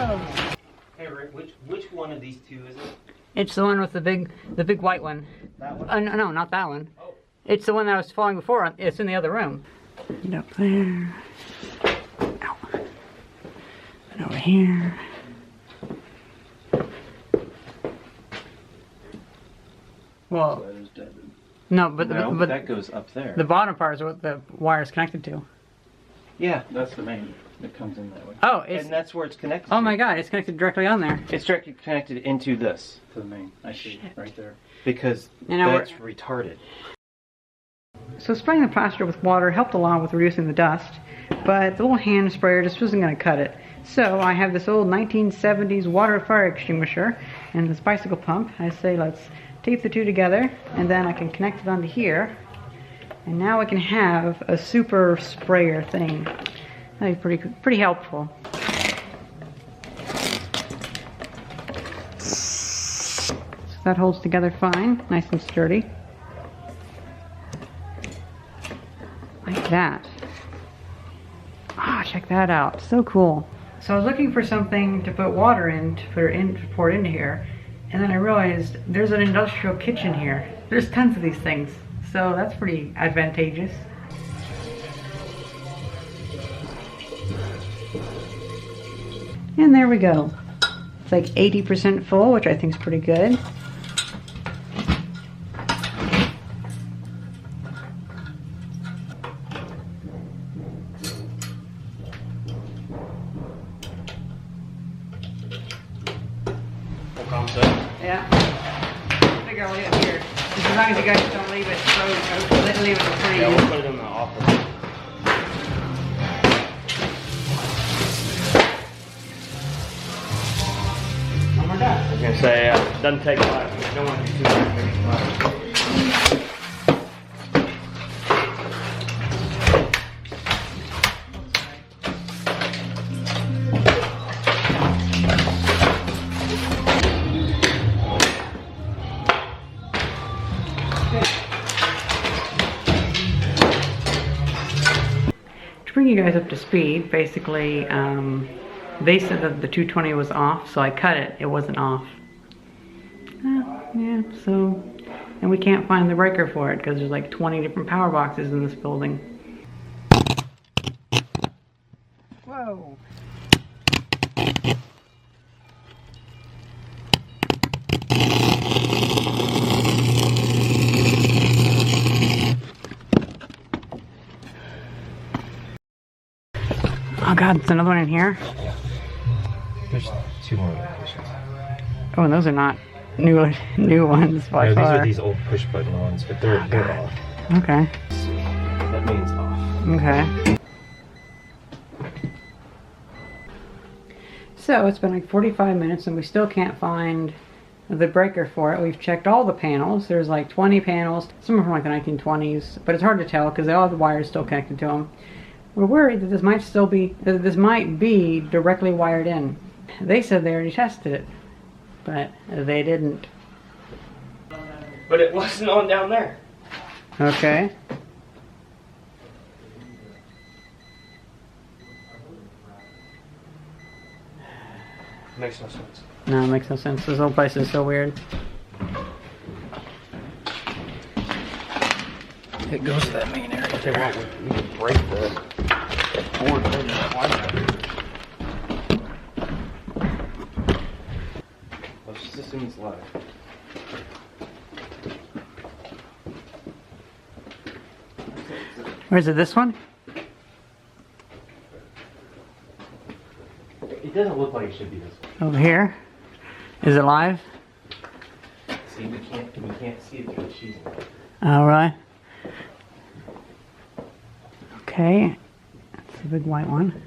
Whoa. Hey Rick, which one of these two is it? It's the one with the big white one. That one? No, not that one. Oh. It's the one that I was falling before. It's in the other room. And up there. Ow. And over here. Well, no, but that goes up there. The bottom part is what the wire is connected to. Yeah, that's the main that comes in that way. Oh, and that's where it's connected. Oh my God, it's connected directly on there. It's directly connected into this. To the main. I see it right there. Because that's retarded. So spraying the plaster with water helped a lot with reducing the dust, but the little hand sprayer just wasn't going to cut it. So I have this old 1970s water fire extinguisher and this bicycle pump. I say let's tape the two together, and then I can connect it onto here. And now I can have a super sprayer thing. That'd be pretty helpful. So that holds together fine, nice and sturdy. Like that. Ah, check that out. So cool. So I was looking for something to put water in, to pour it into here, and then I realized there's an industrial kitchen here. There's tons of these things, so that's pretty advantageous. And there we go. It's like 80% full, which I think is pretty good. Yeah. I think I'll leave it here. Just as long as you guys don't leave it frozen. Leave it for free. Yeah, we'll put it in the office. One more done. I was gonna say, it doesn't take much. I don't want to do too much. To bring you guys up to speed, basically, they said that the 220 was off, so I cut it. It wasn't off. Yeah, so, and we can't find the breaker for it because there's like 20 different power boxes in this building. Whoa. Oh God, there's another one in here. There's two more locations. Oh, and those are not new ones by far. These are these old push button ones, but they're off. Okay. That means off. Okay. So it's been like 45 minutes and we still can't find the breaker for it. We've checked all the panels. There's like 20 panels, some are from like the 1920s, but it's hard to tell because all the wires still connected to them. We're worried that this might be directly wired in. They said they already tested it, but they didn't. But it wasn't on down there. Okay. Makes no sense. No, it makes no sense. This whole place is so weird. It goes to that main area. They want we can break the board in the wire. Let's just assume it's live. Or is it this one? It doesn't look like it should be this one. Over here? Is it live? See, we can't see it through the sheathing. Alright. Okay. It's the big white one.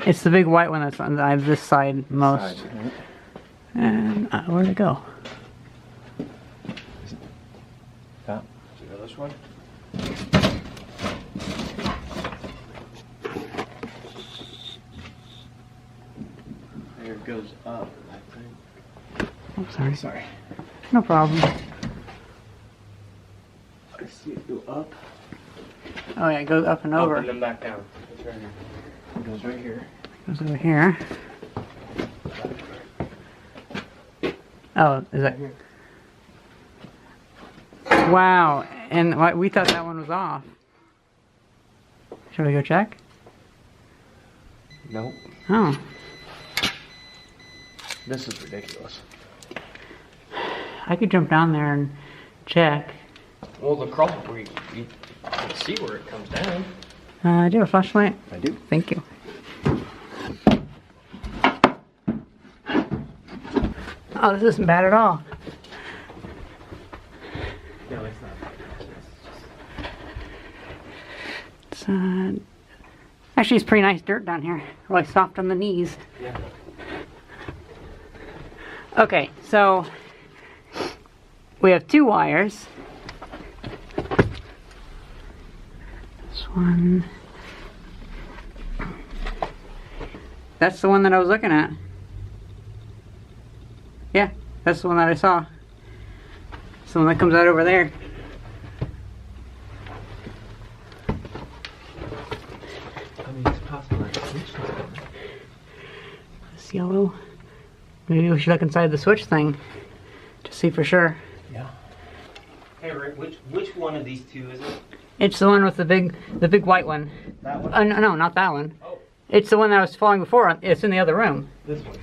It's the big white one that's on this side most. And where'd it go? That? Do you know this one? There it goes up, I think. Oh, sorry. Sorry. No problem. I see it go up. Oh yeah, it goes up and over. Up and then back down. It's right here. It goes right here. Goes over here. Oh, is that? Wow, and we thought that one was off. Should we go check? Nope. Oh. This is ridiculous. I could jump down there and check. Well, the crawl you can see where it comes down. Do you have a flashlight? I do. Thank you. Oh, this isn't bad at all. No, it's not. Actually, it's pretty nice dirt down here. Really soft on the knees. Yeah. Okay, so we have 2 wires. This one. That's the one that I was looking at. Yeah, that's the one that I saw. It's the one that comes out over there. I mean, it's possible that This yellow. Maybe we should look inside the switch thing to see for sure. Yeah. Hey, Rick, which one of these two is it? It's the one with the big white one. That one? No, not that one. Oh. It's the one that was falling before. It's in the other room. This one.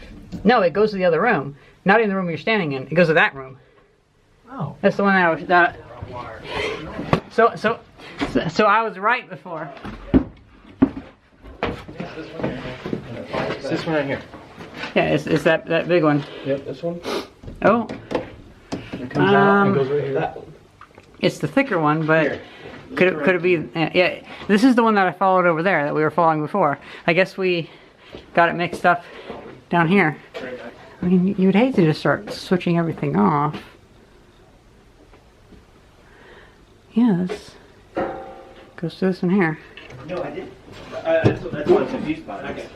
No, it goes to the other room. Not in the room you're standing in. It goes to that room. Oh. That's the one that I was. So I was right before. It's this one right here. Yeah, it's that big one. Yep, this one. Oh, It comes out and goes right here. That one. it's the thicker one, but Here. could it be? Yeah, this is the one that I followed over there that we were following before. I guess we got it mixed up down here. I mean, you'd hate to just start switching everything off. Yeah, this goes to this one here. No, I did. That's what I'm confused about. Okay.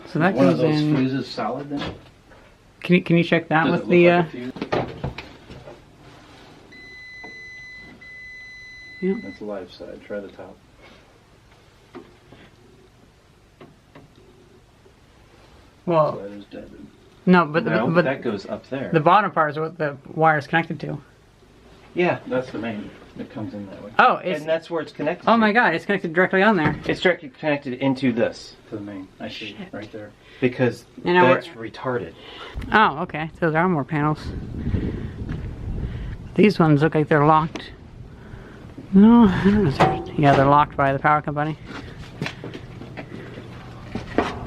So that One goes of those in. fuses solid then? Can you check that Does with it the? look like a fuse? Yeah. That's the live side. Try the top. Well, That is dead. no, but No, but that goes up there. the bottom part is what the wire is connected to. Yeah, that's the main. It comes in that way. Oh, it's. And that's where it's connected. Oh to. my God! It's connected directly on there. It's directly connected into this. To the main. I see. Right there. Because And now that's retarded. Oh, okay. So there are more panels. These ones look like they're locked. No, I don't know. Yeah, they're locked by the power company.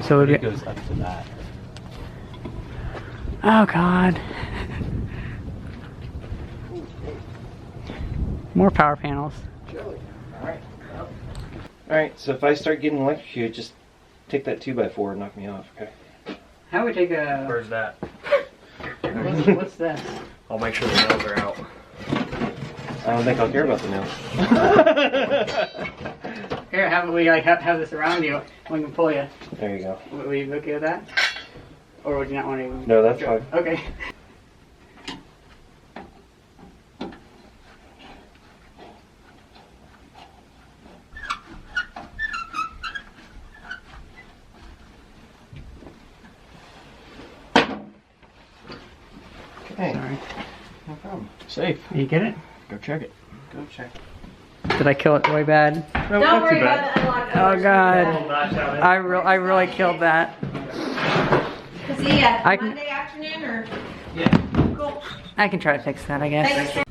So It it goes up to that. Oh God. More power panels. Alright. Alright, so if I start getting electrocuted, just take that 2x4 and knock me off, okay? How would we take a? Where's that? What's this? I'll make sure the nails are out. I don't think I'll care about the nails. Here, have we like have this around you? We can pull you. There you go. Would you be okay with that? Or would you not want to? No, that's fine. Okay. Okay, Sorry. no problem. Safe. You get it? Go check it. Go check. Did I kill it way bad? No, Don't not worry too bad. about the unlocked Oh doors. God. I really killed that. Is he at I can- Monday afternoon or? Yeah. Cool. I can try to fix that, I guess. Thanks.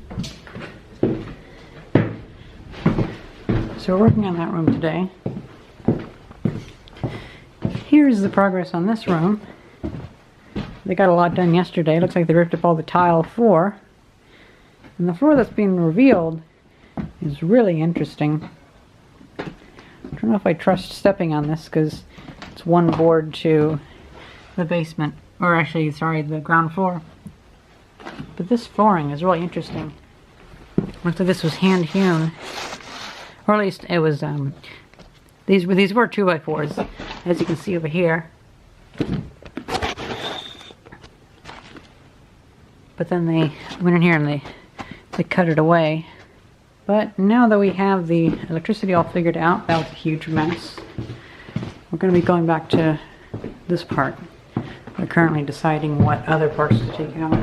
So we're working on that room today. Here's the progress on this room. They got a lot done yesterday. Looks like they ripped up all the tile floor. And the floor that's being revealed is really interesting. I don't know if I trust stepping on this because it's one board to the basement. Or actually, sorry, the ground floor. But this flooring is really interesting. Looks like this was hand hewn. Or at least it was, these were 2x4s, as you can see over here. But then they went in here and they cut it away. But now that we have the electricity all figured out, that was a huge mess. We're going to be going back to this part. We're currently deciding what other parts to take out.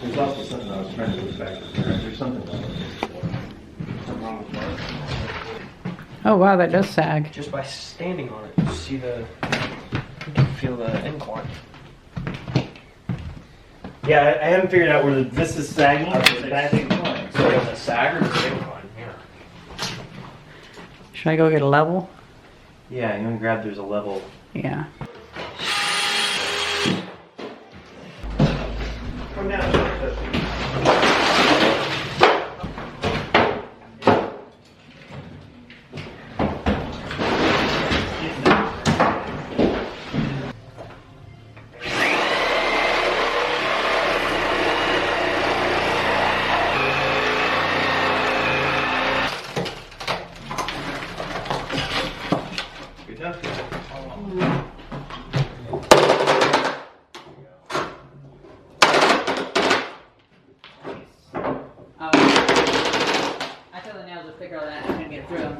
There's also something I was trying to look back at. There's something wrong with Mark. Oh wow, that does sag. Just by standing on it, you see you can feel the incline. Yeah, I haven't figured out whether this is sagging or that's inclined. So is it sag or is it incline? Yeah. Should I go get a level? Yeah, I'm gonna grab there's a level. Yeah. Come down. Good enough. I tell the nails to figure all that and I'm gonna get through them.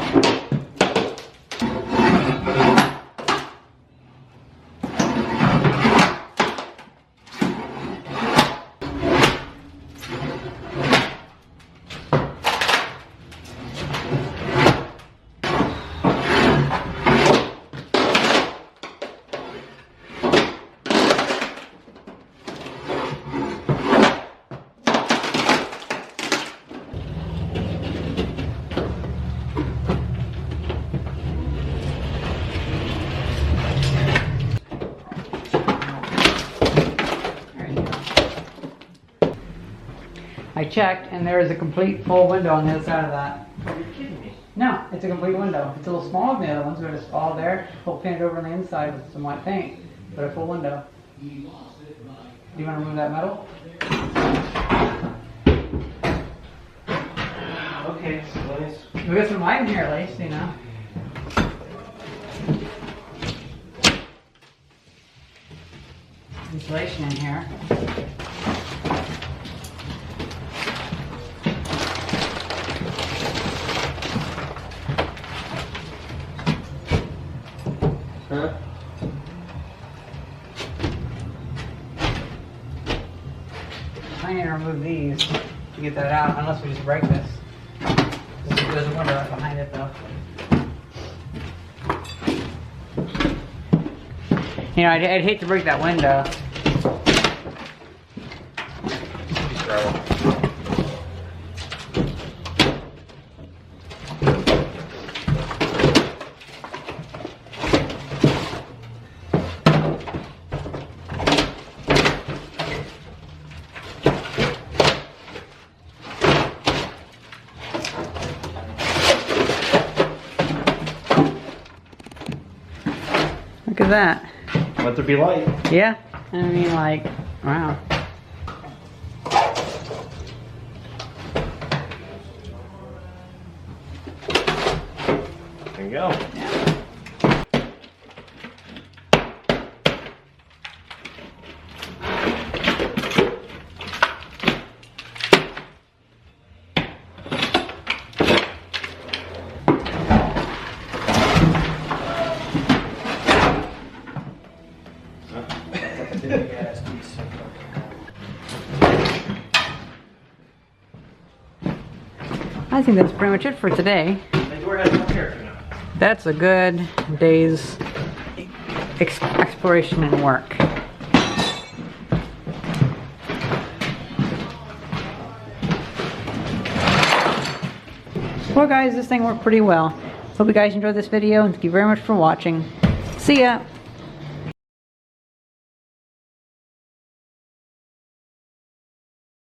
I checked and there is a complete full window on the other side of that. You're kidding me. No, it's a complete window. It's a little smaller than the other ones, but it's all there. We'll paint it over on the inside with some white paint, but a full window. Do you want to remove that metal? Okay, so let me. We got some light in here at least, you know. Insulation in here. Huh? I need to remove these to get that out, unless we just break this. There's a window right behind it though. You know, I'd hate to break that window. Look at that. Let there be light. Yeah? I mean, like, wow. There you go. I think that's pretty much it for today. That's a good day's exploration and work. Well guys, this thing worked pretty well. Hope you guys enjoyed this video and thank you very much for watching. See ya!